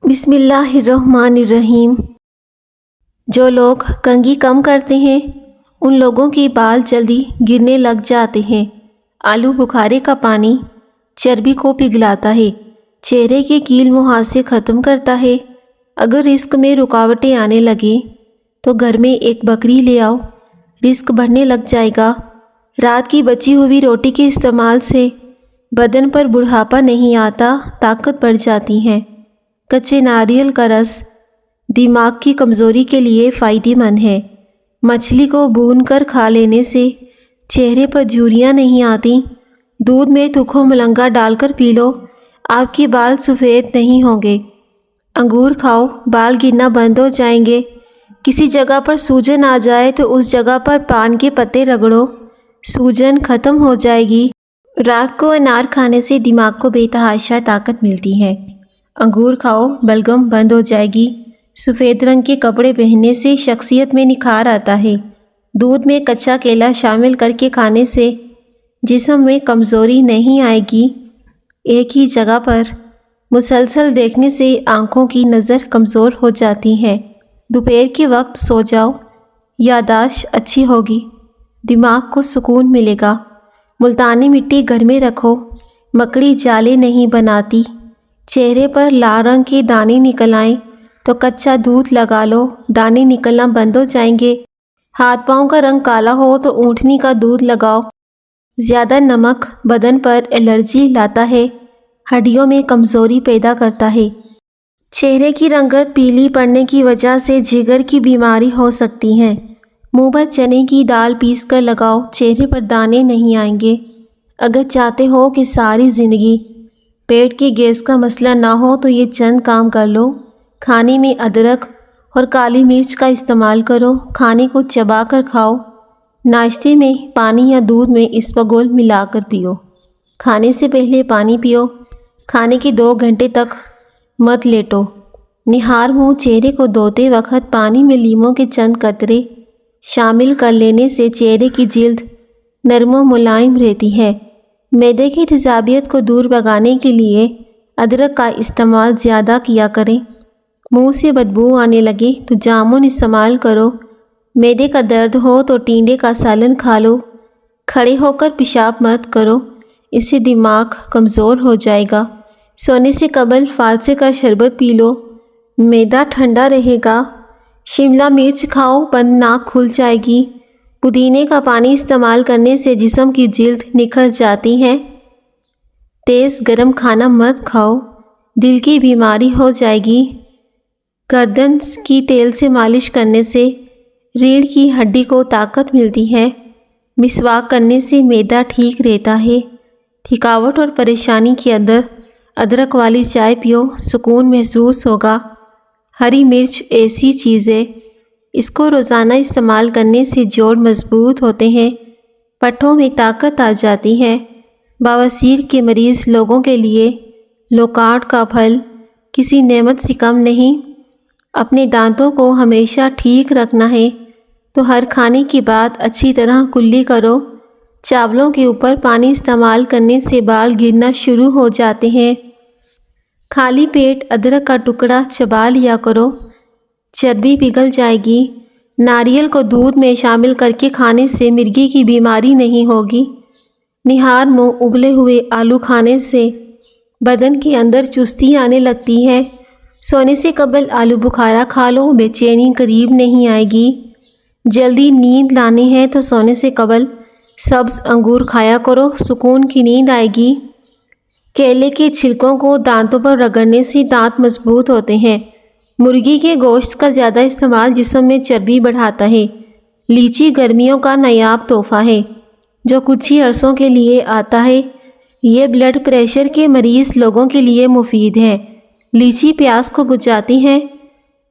بسم اللہ الرحمن الرحیم۔ جو لوگ کنگھی کم کرتے ہیں ان لوگوں کے بال جلدی گرنے لگ جاتے ہیں۔ آلو بخارے کا پانی چربی کو پگھلاتا ہے، چہرے کے کیل مہاسے ختم کرتا ہے۔ اگر رزق میں رکاوٹیں آنے لگیں تو گھر میں ایک بکری لے آؤ، رزق بڑھنے لگ جائے گا۔ رات کی بچی ہوئی روٹی کے استعمال سے بدن پر بڑھاپا نہیں آتا، طاقت بڑھ جاتی ہے۔ کچے ناریل کا رس دماغ کی کمزوری کے لیے فائدہ مند ہے۔ مچھلی کو بھون کر کھا لینے سے چہرے پر جھریاں نہیں آتی۔ دودھ میں تکھو ملنگا ڈال کر پی لو، آپ کے بال سفید نہیں ہوں گے۔ انگور کھاؤ، بال گرنا بند ہو جائیں گے۔ کسی جگہ پر سوجن آ جائے تو اس جگہ پر پان کے پتے رگڑو، سوجن ختم ہو جائے گی۔ رات کو انار کھانے سے دماغ کو بے تحاشا طاقت ملتی ہے۔ انگور کھاؤ، بلغم بند ہو جائے گی۔ سفید رنگ کے کپڑے پہننے سے شخصیت میں نکھار آتا ہے۔ دودھ میں کچا کیلا شامل کر کے کھانے سے جسم میں کمزوری نہیں آئے گی۔ ایک ہی جگہ پر مسلسل دیکھنے سے آنکھوں کی نظر کمزور ہو جاتی ہے۔ دوپہر کے وقت سو جاؤ، یادداشت اچھی ہوگی، دماغ کو سکون ملے گا۔ ملتانی مٹی گھر میں رکھو، مکڑی جالے نہیں بناتی۔ چہرے پر لال رنگ کے دانے نکل آئیں تو کچا دودھ لگا لو، دانے نکلنا بند ہو جائیں گے۔ ہاتھ پاؤں کا رنگ کالا ہو تو اونٹنی کا دودھ لگاؤ۔ زیادہ نمک بدن پر الرجی لاتا ہے، ہڈیوں میں کمزوری پیدا کرتا ہے۔ چہرے کی رنگت پیلی پڑنے کی وجہ سے جگر کی بیماری ہو سکتی ہے۔ منہ پر چنے کی دال پیس کر لگاؤ، چہرے پر دانے نہیں آئیں گے۔ اگر چاہتے ہو کہ ساری زندگی پیٹ کے گیس کا مسئلہ نہ ہو تو یہ چند کام کر لو۔ کھانے میں ادرک اور کالی مرچ کا استعمال کرو، کھانے کو چبا کر کھاؤ۔ ناشتے میں پانی یا دودھ میں اسپغول ملا کر پیو۔ کھانے سے پہلے پانی پیو، کھانے کے 2 گھنٹے تک مت لیٹو۔ نہار منہ چہرے کو دھوتے وقت پانی میں لیموں کے چند قطرے شامل کر لینے سے چہرے کی جلد نرم و ملائم رہتی ہے۔ معدے کی تیزابیت کو دور بھگانے کے لیے ادرک کا استعمال زیادہ کیا کریں۔ منہ سے بدبو آنے لگے تو جامن استعمال کرو۔ معدے کا درد ہو تو ٹینڈے کا سالن کھا لو۔ کھڑے ہو کر پیشاب مت کرو، اس سے دماغ کمزور ہو جائے گا۔ سونے سے قبل فالسے کا شربت پی لو، معدہ ٹھنڈا رہے گا۔ شملہ مرچ کھاؤ، بند ناک کھل جائے گی۔ پودینے کا پانی استعمال کرنے سے جسم کی جلد نکھر جاتی ہے۔ تیز گرم کھانا مت کھاؤ، دل کی بیماری ہو جائے گی۔ گردن کی تیل سے مالش کرنے سے ریڑھ کی ہڈی کو طاقت ملتی ہے۔ مسواک کرنے سے معدہ ٹھیک رہتا ہے۔ تھکاوٹ اور پریشانی کے اندر ادرک والی چائے پیو، سکون محسوس ہوگا۔ ہری مرچ ایسی چیز ہے، اس کو روزانہ استعمال کرنے سے جوڑ مضبوط ہوتے ہیں، پٹھوں میں طاقت آ جاتی ہے۔ بواسیر کے مریض لوگوں کے لیے لوکارٹ کا پھل کسی نعمت سے کم نہیں۔ اپنے دانتوں کو ہمیشہ ٹھیک رکھنا ہے تو ہر کھانے کے بعد اچھی طرح کلی کرو۔ چاولوں کے اوپر پانی استعمال کرنے سے بال گرنا شروع ہو جاتے ہیں۔ خالی پیٹ ادرک کا ٹکڑا چبا لیا کرو، چربی پگھل جائے گی۔ ناریل کو دودھ میں شامل کر کے کھانے سے مرگی کی بیماری نہیں ہوگی۔ نہار منہ ابلے ہوئے آلو کھانے سے بدن کے اندر چستی آنے لگتی ہے۔ سونے سے قبل آلو بخارا کھا لو، بے چینی قریب نہیں آئے گی۔ جلدی نیند لانی ہے تو سونے سے قبل سبز انگور کھایا کرو، سکون کی نیند آئے گی۔ کیلے کے چھلکوں کو دانتوں پر رگڑنے سے دانت مضبوط ہوتے ہیں۔ مرغی کے گوشت کا زیادہ استعمال جسم میں چربی بڑھاتا ہے۔ لیچی گرمیوں کا نایاب تحفہ ہے جو کچھ ہی عرصوں کے لیے آتا ہے۔ یہ بلڈ پریشر کے مریض لوگوں کے لیے مفید ہے۔ لیچی پیاس کو بجھاتی ہے،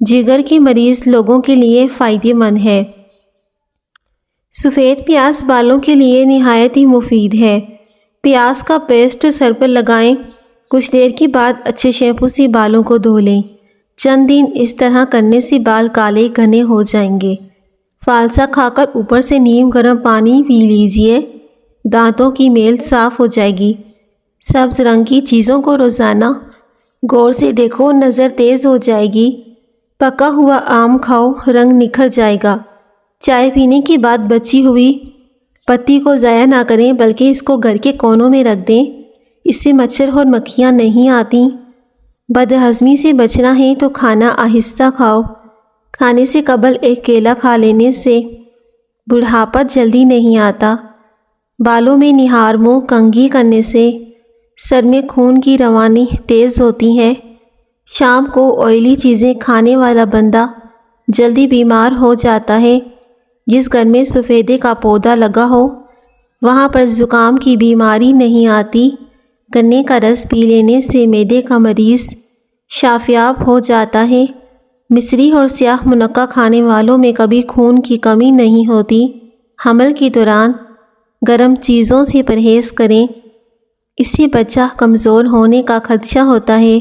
جگر کے مریض لوگوں کے لیے فائدہ مند ہے۔ سفید پیاز بالوں کے لیے نہایت ہی مفید ہے۔ پیاز کا پیسٹ سر پر لگائیں، کچھ دیر کے بعد اچھے شیمپو سے بالوں کو دھو لیں۔ چند دن اس طرح کرنے سے بال کالے گھنے ہو جائیں گے۔ فالسا کھا کر اوپر سے نیم گرم پانی پی لیجئے، دانتوں کی میل صاف ہو جائے گی۔ سبز رنگ کی چیزوں کو روزانہ غور سے دیکھو، نظر تیز ہو جائے گی۔ پکا ہوا آم کھاؤ، رنگ نکھر جائے گا۔ چائے پینے کے بعد بچی ہوئی پتی کو ضائع نہ کریں، بلکہ اس کو گھر کے کونوں میں رکھ دیں، اس سے مچھر اور مکھیاں نہیں آتی۔ بد ہضمی سے بچنا ہے تو کھانا آہستہ کھاؤ۔ کھانے سے قبل ایک کیلا کھا لینے سے بڑھاپا جلدی نہیں آتا۔ بالوں میں نہار منہ کنگھی کرنے سے سر میں خون کی روانی تیز ہوتی ہے۔ شام کو آئلی چیزیں کھانے والا بندہ جلدی بیمار ہو جاتا ہے۔ جس گھر میں سفیدے کا پودا لگا ہو وہاں پر زکام کی بیماری نہیں آتی۔ گنے کا رس پی لینے سے معدے کا مریض شافیاب ہو جاتا ہے۔ مصری اور سیاہ منقع کھانے والوں میں کبھی خون کی کمی نہیں ہوتی۔ حمل کے دوران گرم چیزوں سے پرہیز کریں، اس سے بچہ کمزور ہونے کا خدشہ ہوتا ہے۔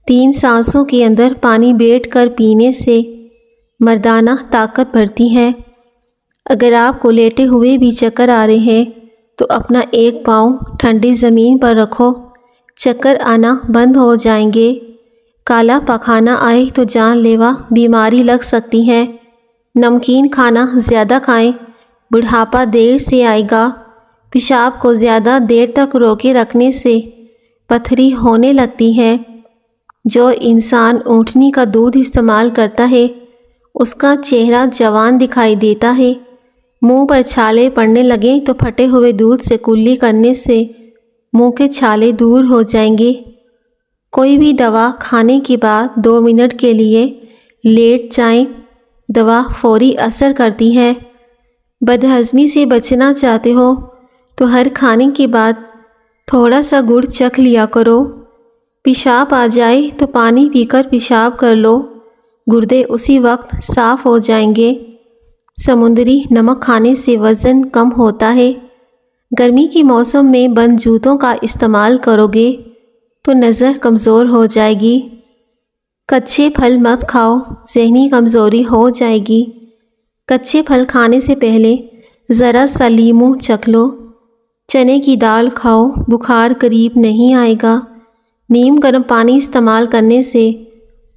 3 سانسوں کے اندر پانی بیٹھ کر پینے سے مردانہ طاقت بڑھتی ہے۔ اگر آپ کو لیٹے ہوئے بھی چکر آ رہے ہیں تو اپنا ایک پاؤں ٹھنڈی زمین پر رکھو، چکر آنا بند ہو جائیں گے۔ کالا پاخانہ آئے تو جان لیوا بیماری لگ سکتی ہے۔ نمکین کھانا زیادہ کھائیں، بڑھاپا دیر سے آئے گا۔ پیشاب کو زیادہ دیر تک روکے رکھنے سے پتھری ہونے لگتی ہے۔ جو انسان اونٹنی کا دودھ استعمال کرتا ہے اس کا چہرہ جوان دکھائی دیتا ہے۔ منہ پر چھالے پڑنے لگیں تو پھٹے ہوئے دودھ سے کلی کرنے سے منہ کے چھالے دور ہو جائیں گے۔ کوئی بھی دوا کھانے کے بعد 2 منٹ کے لیے لیٹ جائیں، دوا فوری اثر کرتی ہے۔ بدہضمی سے بچنا چاہتے ہو تو ہر کھانے کے بعد تھوڑا سا گڑ چکھ لیا کرو۔ پیشاب آ جائے تو پانی پی کر پیشاب کر لو، گردے اسی وقت صاف ہو جائیں گے۔ سمندری نمک کھانے سے وزن کم ہوتا ہے۔ گرمی کے موسم میں بند جوتوں کا استعمال کرو گے تو نظر کمزور ہو جائے گی۔ کچے پھل مت کھاؤ، ذہنی کمزوری ہو جائے گی۔ کچے پھل کھانے سے پہلے ذرا سا لیموں چکھ لو۔ چنے کی دال کھاؤ، بخار قریب نہیں آئے گا۔ نیم گرم پانی استعمال کرنے سے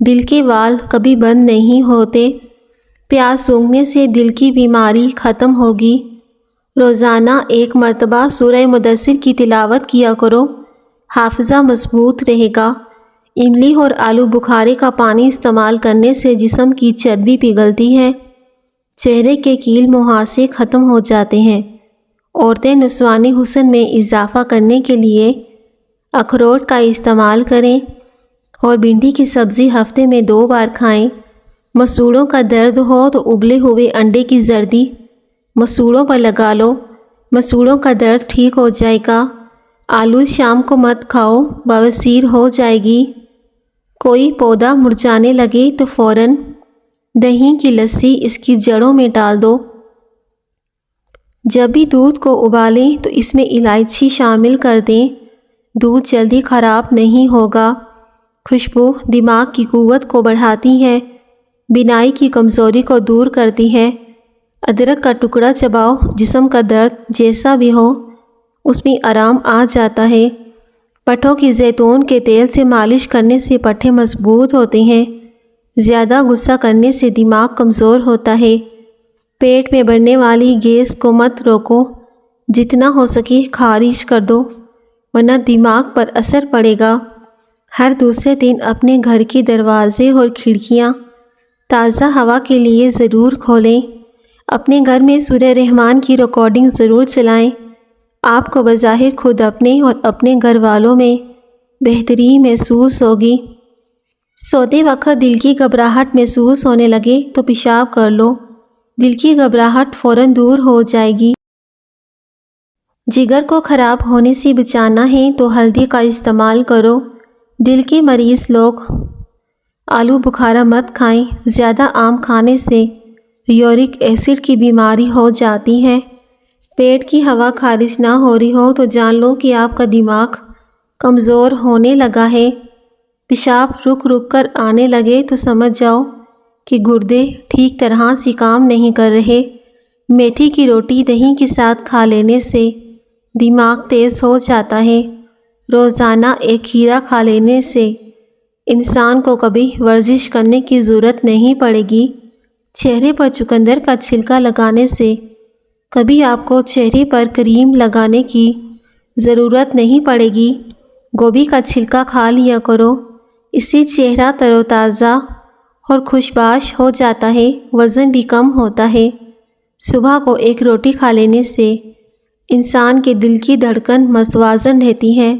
دل کے وال کبھی بند نہیں ہوتے۔ پیاز سونگھنے سے دل کی بیماری ختم ہوگی۔ روزانہ 1 مرتبہ سورہ مدثر کی تلاوت کیا کرو، حافظہ مضبوط رہے گا۔ املی اور آلو بخارے کا پانی استعمال کرنے سے جسم کی چربی پگھلتی ہے، چہرے کے کیل مہاسے ختم ہو جاتے ہیں۔ عورتیں نسوانی حسن میں اضافہ کرنے کے لیے اخروٹ کا استعمال کریں اور بھنڈی کی سبزی ہفتے میں 2 بار کھائیں۔ مسوڑوں کا درد ہو تو ابلے ہوئے انڈے کی زردی مسوڑوں پر لگا لو، مسوڑوں کا درد ٹھیک ہو جائے گا۔ آلو شام کو مت کھاؤ، بواسیر ہو جائے گی۔ کوئی پودا مرجھانے لگے تو فوراً دہی کی لسی اس کی جڑوں میں ڈال دو۔ جب بھی دودھ کو ابالیں تو اس میں الائچی شامل کر دیں، دودھ جلدی خراب نہیں ہوگا۔ خوشبو دماغ کی قوت کو بڑھاتی ہے، بینائی کی کمزوری کو دور کرتی ہے۔ ادرک کا ٹکڑا چباؤ، جسم کا درد جیسا بھی ہو اس میں آرام آ جاتا ہے۔ پٹھوں کی زیتون کے تیل سے مالش کرنے سے پٹھے مضبوط ہوتے ہیں۔ زیادہ غصہ کرنے سے دماغ کمزور ہوتا ہے۔ پیٹ میں بڑھنے والی گیس کو مت روکو، جتنا ہو سکے خارج کر دو، ورنہ دماغ پر اثر پڑے گا۔ ہر دوسرے دن اپنے گھر کے دروازے اور کھڑکیاں تازہ ہوا کے لیے ضرور کھولیں۔ اپنے گھر میں سورہ رحمان کی ریکارڈنگ ضرور چلائیں۔ آپ کو بظاہر خود اپنے اور اپنے گھر والوں میں بہتری محسوس ہوگی۔ سوتے وقت دل کی گھبراہٹ محسوس ہونے لگے تو پیشاب کر لو، دل کی گھبراہٹ فوراً دور ہو جائے گی۔ جگر کو خراب ہونے سے بچانا ہے تو ہلدی کا استعمال کرو۔ دل کے مریض لوگ آلو بخارا مت کھائیں، زیادہ آم کھانے سے یورک ایسڈ کی بیماری ہو جاتی ہے۔ پیٹ کی ہوا خارج نہ ہو رہی ہو تو جان لو کہ آپ کا دماغ کمزور ہونے لگا ہے۔ پیشاب رک رک کر آنے لگے تو سمجھ جاؤ کہ گردے ٹھیک طرح سے کام نہیں کر رہے۔ میتھی کی روٹی دہی کے ساتھ کھا لینے سے دماغ تیز ہو جاتا ہے۔ روزانہ 1 کھیرا کھا لینے سے انسان کو کبھی ورزش کرنے کی ضرورت نہیں پڑے گی۔ چہرے پر چقندر کا چھلکا لگانے سے کبھی آپ کو چہرے پر کریم لگانے کی ضرورت نہیں پڑے گی۔ گوبھی کا چھلکا کھا لیا کرو، اس سے چہرہ تر و تازہ اور خوشباش ہو جاتا ہے، وزن بھی کم ہوتا ہے۔ صبح کو ایک روٹی کھا لینے سے انسان کے دل کی دھڑکن متوازن رہتی ہے۔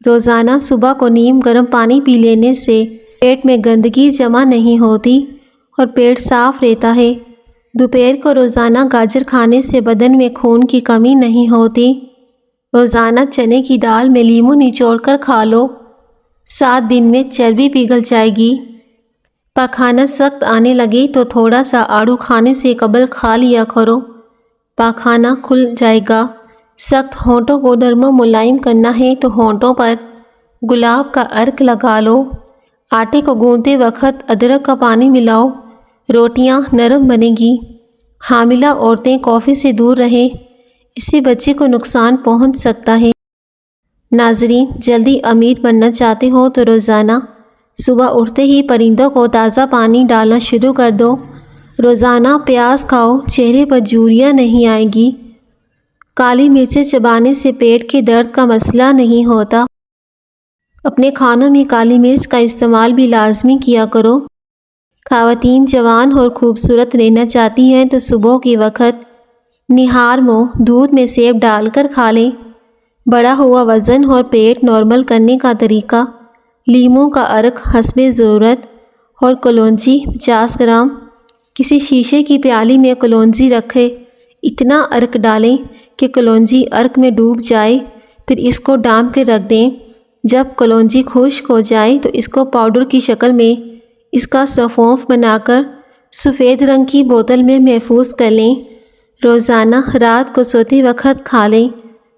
روزانہ صبح کو نیم گرم پانی پی لینے سے پیٹ میں گندگی جمع نہیں ہوتی اور پیٹ صاف رہتا ہے۔ دوپہر کو روزانہ گاجر کھانے سے بدن میں خون کی کمی نہیں ہوتی۔ روزانہ چنے کی دال میں لیموں نچوڑ کر کھا لو، 7 دن میں چربی پگھل جائے گی۔ پاخانہ سخت آنے لگے تو تھوڑا سا آڑو کھانے سے قبل کھا لیا کرو، پاخانہ کھل جائے گا۔ سخت ہونٹوں کو نرم و ملائم کرنا ہے تو ہونٹوں پر گلاب کا عرق لگا لو۔ آٹے کو گوندتے وقت ادرک کا پانی ملاؤ، روٹیاں نرم بنے گی۔ حاملہ عورتیں کافی سے دور رہیں، اس سے بچے کو نقصان پہنچ سکتا ہے۔ ناظرین، جلدی امیر بننا چاہتے ہو تو روزانہ صبح اٹھتے ہی پرندوں کو تازہ پانی ڈالنا شروع کر دو۔ روزانہ پیاز کھاؤ، چہرے پر جھریاں نہیں آئے گی۔ کالی مرچیں چبانے سے پیٹ کے درد کا مسئلہ نہیں ہوتا۔ اپنے کھانوں میں کالی مرچ کا استعمال بھی لازمی کیا کرو۔ خواتین جوان اور خوبصورت رہنا چاہتی ہیں تو صبح کے وقت نہار منہ دودھ میں سیب ڈال کر کھا لیں۔ بڑھا ہوا وزن اور پیٹ نارمل کرنے کا طریقہ: لیموں کا عرق حسب ضرورت اور کلونجی 50 گرام۔ کسی شیشے کی پیالی میں کلونجی رکھے، اتنا عرق ڈالیں کہ کلونجی عرق میں ڈوب جائے، پھر اس کو ڈانپ کے رکھ دیں۔ جب کلونجی خشک ہو جائے تو اس کو پاؤڈر کی شکل میں اس کا سفونف بنا کر سفید رنگ کی بوتل میں محفوظ کر لیں۔ روزانہ رات کو سوتے وقت کھا لیں،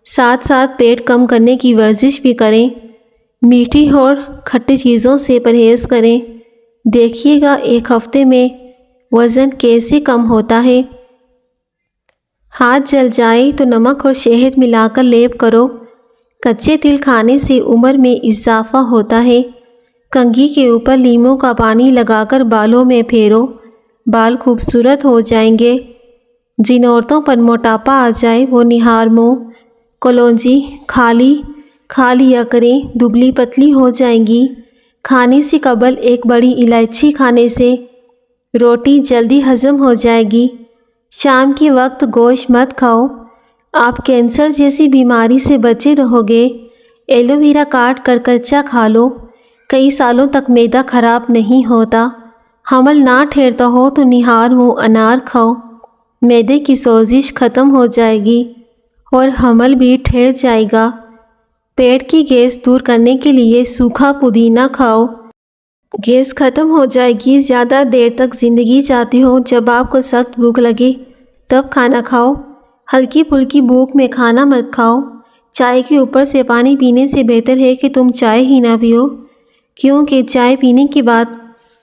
ساتھ ساتھ پیٹ کم کرنے کی ورزش بھی کریں۔ میٹھی اور کھٹی چیزوں سے پرہیز کریں۔ دیکھیے گا ایک ہفتے میں وزن کیسے کم ہوتا ہے۔ ہاتھ جل جائے تو نمک اور شہد ملا کر لیپ کرو۔ کچے تل کھانے سے عمر میں اضافہ ہوتا ہے۔ کنگھی کے اوپر لیموں کا پانی لگا کر بالوں میں پھیرو، بال خوبصورت ہو جائیں گے۔ جن عورتوں پر موٹاپا آ جائے وہ نہار منہ کلونجی کھا لیا کریں، دبلی پتلی ہو جائیں گی۔ کھانے سے قبل ایک بڑی الائچی کھانے سے روٹی جلدی ہضم ہو جائے گی۔ شام کے وقت گوشت مت کھاؤ، آپ کینسر جیسی بیماری سے بچے رہو گے۔ ایلو ویرا کاٹ کر کچا کھا لو، کئی سالوں تک معدہ خراب نہیں ہوتا۔ حمل نہ ٹھہرتا ہو تو نہار منہ انار کھاؤ، معدے کی سوزش ختم ہو جائے گی اور حمل بھی ٹھہر جائے گا۔ پیٹ کی گیس دور کرنے کے لیے سوکھا پودینہ کھاؤ، گیس ختم ہو جائے گی۔ زیادہ دیر تک زندگی چاہتے ہو، جب آپ کو سخت بھوک لگے تب کھانا کھاؤ، ہلکی پھلکی بھوک میں کھانا مت کھاؤ۔ چائے کے اوپر سے پانی پینے سے بہتر ہے کہ تم چائے ہی نہ پیو، کیونکہ چائے پینے کے بعد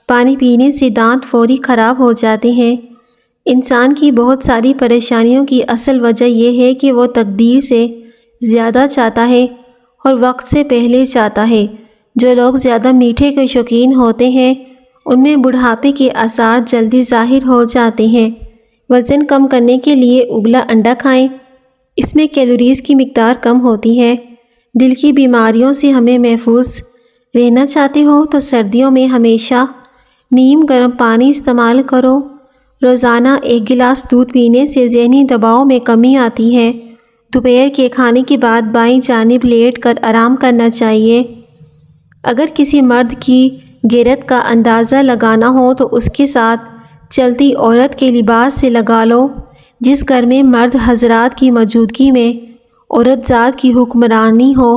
پانی پینے سے دانت فوری خراب ہو جاتے ہیں۔ انسان کی بہت ساری پریشانیوں کی اصل وجہ یہ ہے کہ وہ تقدیر سے زیادہ چاہتا ہے اور وقت سے پہلے چاہتا ہے۔ جو لوگ زیادہ میٹھے کے شوقین ہوتے ہیں ان میں بڑھاپے کے آثار جلدی ظاہر ہو جاتے ہیں۔ وزن کم کرنے کے لیے ابلا انڈا کھائیں، اس میں کیلوریز کی مقدار کم ہوتی ہے۔ دل کی بیماریوں سے ہمیں محفوظ رہنا چاہتے ہو تو سردیوں میں ہمیشہ نیم گرم پانی استعمال کرو۔ روزانہ 1 گلاس دودھ پینے سے ذہنی دباؤ میں کمی آتی ہے۔ دوپہر کے کھانے کے بعد بائیں جانب لیٹ کر آرام کرنا چاہیے۔ اگر کسی مرد کی غیرت کا اندازہ لگانا ہو تو اس کے ساتھ چلتی عورت کے لباس سے لگا لو۔ جس گھر میں مرد حضرات کی موجودگی میں عورت ذات کی حکمرانی ہو،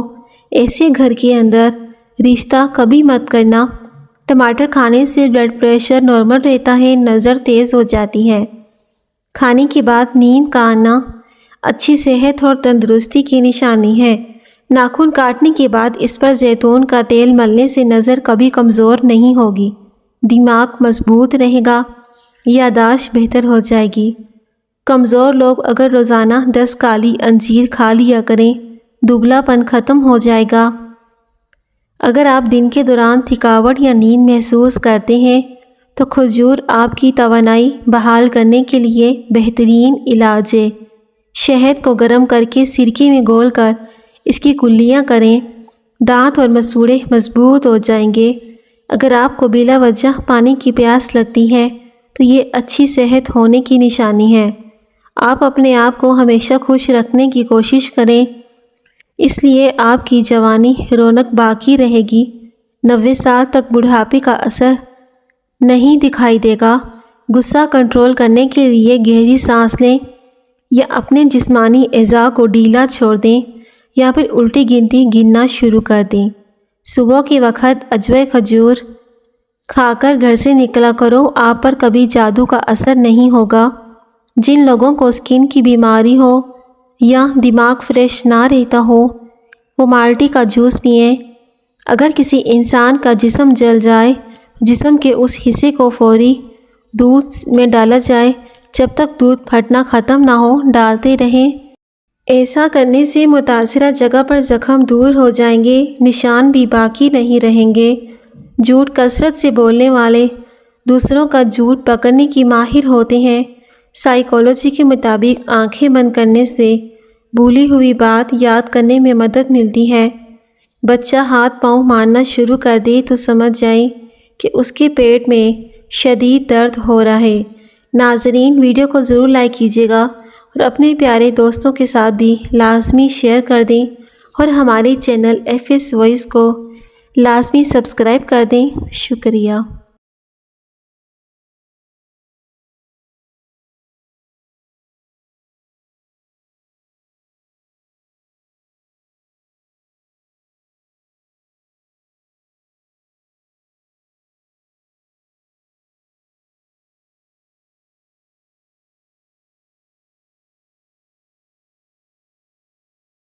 ایسے گھر کے اندر رشتہ کبھی مت کرنا۔ ٹماٹر کھانے سے بلڈ پریشر نارمل رہتا ہے، نظر تیز ہو جاتی ہے۔ کھانے کے بعد نیند کا آنا اچھی صحت اور تندرستی کی نشانی ہے۔ ناخن کاٹنے کے بعد اس پر زیتون کا تیل ملنے سے نظر کبھی کمزور نہیں ہوگی، دماغ مضبوط رہے گا، یادداشت بہتر ہو جائے گی۔ کمزور لوگ اگر روزانہ 10 کالی انجیر کھا لیا کریں، دبلا پن ختم ہو جائے گا۔ اگر آپ دن کے دوران تھکاوٹ یا نیند محسوس کرتے ہیں تو کھجور آپ کی توانائی بحال کرنے کے لیے بہترین علاج ہے۔ شہد کو گرم کر کے سرکے میں گھول کر اس کی کلیاں کریں، دانت اور مسوڑھے مضبوط ہو جائیں گے۔ اگر آپ کو بلا وجہ پانی کی پیاس لگتی ہے تو یہ اچھی صحت ہونے کی نشانی ہے۔ آپ اپنے آپ کو ہمیشہ خوش رکھنے کی کوشش کریں، اس لیے آپ کی جوانی رونق باقی رہے گی۔ 90 سال تک بڑھاپے کا اثر نہیں دکھائی دے گا۔ غصہ کنٹرول کرنے کے لیے گہری سانس لیں یا اپنے جسمانی اعضاء کو ڈھیلا چھوڑ دیں یا پھر الٹی گنتی گننا شروع کر دیں۔ صبح کے وقت اجوے کھجور کھا کر گھر سے نکلا کرو، آپ پر کبھی جادو کا اثر نہیں ہوگا۔ جن لوگوں کو اسکن کی بیماری ہو یا دماغ فریش نہ رہتا ہو وہ مالٹی کا جوس پئیں۔ اگر کسی انسان کا جسم جل جائے جسم کے اس حصے کو فوری دودھ میں ڈالا جائے، جب تک دودھ پھٹنا ختم نہ ہو ڈالتے رہیں۔ ایسا کرنے سے متاثرہ جگہ پر زخم دور ہو جائیں گے، نشان بھی باقی نہیں رہیں گے۔ جھوٹ کثرت سے بولنے والے دوسروں کا جھوٹ پکڑنے کی ماہر ہوتے ہیں۔ سائیکالوجی کے مطابق آنکھیں بند کرنے سے بھولی ہوئی بات یاد کرنے میں مدد ملتی ہے۔ بچہ ہاتھ پاؤں مارنا شروع کر دے تو سمجھ جائیں کہ اس کے پیٹ میں شدید درد ہو رہا ہے۔ ناظرین، ویڈیو کو ضرور لائک کیجیے گا اور اپنے پیارے دوستوں کے ساتھ بھی لازمی شیئر کر دیں اور ہمارے چینل FS وائس کو لازمی سبسکرائب کر دیں۔ شکریہ۔